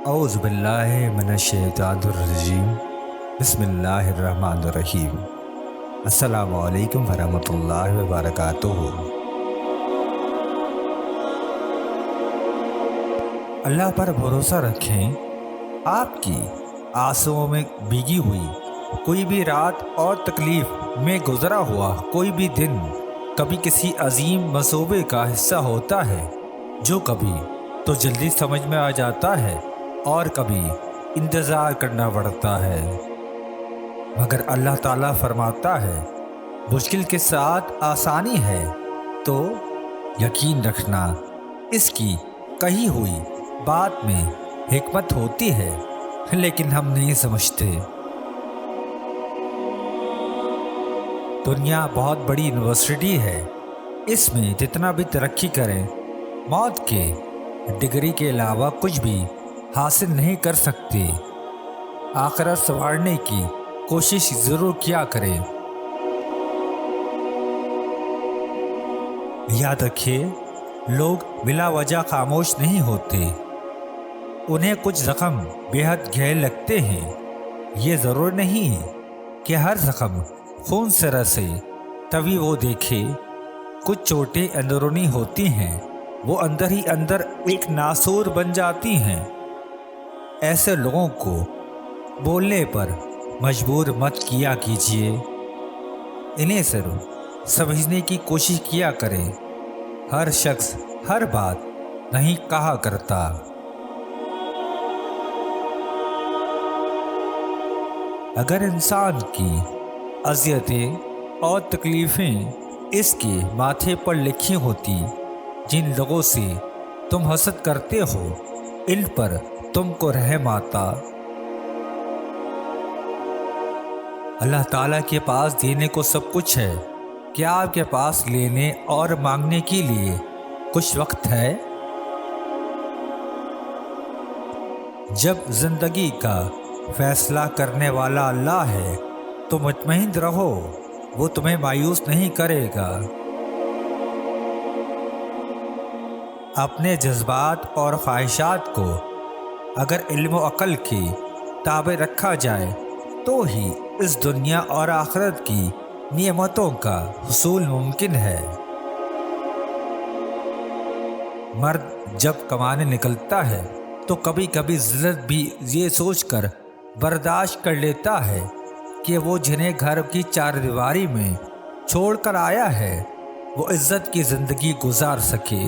اعوذ باللہ من الشیطان الرجیم بسم اللہ الرحمن الرحیم۔ السلام علیکم ورحمۃ اللہ وبرکاتہ۔ اللہ پر بھروسہ رکھیں۔ آپ کی آنسوؤں میں بھیگی ہوئی کوئی بھی رات اور تکلیف میں گزرا ہوا کوئی بھی دن کبھی کسی عظیم منصوبے کا حصہ ہوتا ہے، جو کبھی تو جلدی سمجھ میں آ جاتا ہے اور کبھی انتظار کرنا پڑتا ہے، مگر اللہ تعالیٰ فرماتا ہے مشکل کے ساتھ آسانی ہے، تو یقین رکھنا اس کی کہی ہوئی بات میں حکمت ہوتی ہے، لیکن ہم نہیں سمجھتے۔ دنیا بہت بڑی یونیورسٹی ہے، اس میں جتنا بھی ترقی کریں موت کے ڈگری کے علاوہ کچھ بھی حاصل نہیں کر سکتے۔ آخرت سنوارنے کی کوشش ضرور کیا کریں۔ یاد رکھیے، لوگ بلا وجہ خاموش نہیں ہوتے، انہیں کچھ زخم بے حد گہرے لگتے ہیں۔ یہ ضرور نہیں کہ ہر زخم خون سے رسے تبھی وہ دیکھے، کچھ چوٹیں اندرونی ہوتی ہیں، وہ اندر ہی اندر ایک ناسور بن جاتی ہیں۔ ایسے لوگوں کو بولنے پر مجبور مت کیا کیجیے، انہیں صرف سمجھنے کی کوشش کیا کریں۔ ہر شخص ہر بات نہیں کہا کرتا۔ اگر انسان کی اذیتیں اور تکلیفیں اس کے ماتھے پر لکھی ہوتی، جن لوگوں سے تم حسد کرتے ہو ان پر تم کو رحم آتا۔ اللہ تعالیٰ کے پاس دینے کو سب کچھ ہے، کیا آپ کے پاس لینے اور مانگنے کے لیے کچھ وقت ہے؟ جب زندگی کا فیصلہ کرنے والا اللہ ہے تو مطمئن رہو، وہ تمہیں مایوس نہیں کرے گا۔ اپنے جذبات اور خواہشات کو اگر علم و عقل کے تابع رکھا جائے تو ہی اس دنیا اور آخرت کی نعمتوں کا حصول ممکن ہے۔ مرد جب کمانے نکلتا ہے تو کبھی کبھی ذلت بھی یہ سوچ کر برداشت کر لیتا ہے کہ وہ جنہیں گھر کی چار دیواری میں چھوڑ کر آیا ہے وہ عزت کی زندگی گزار سکے۔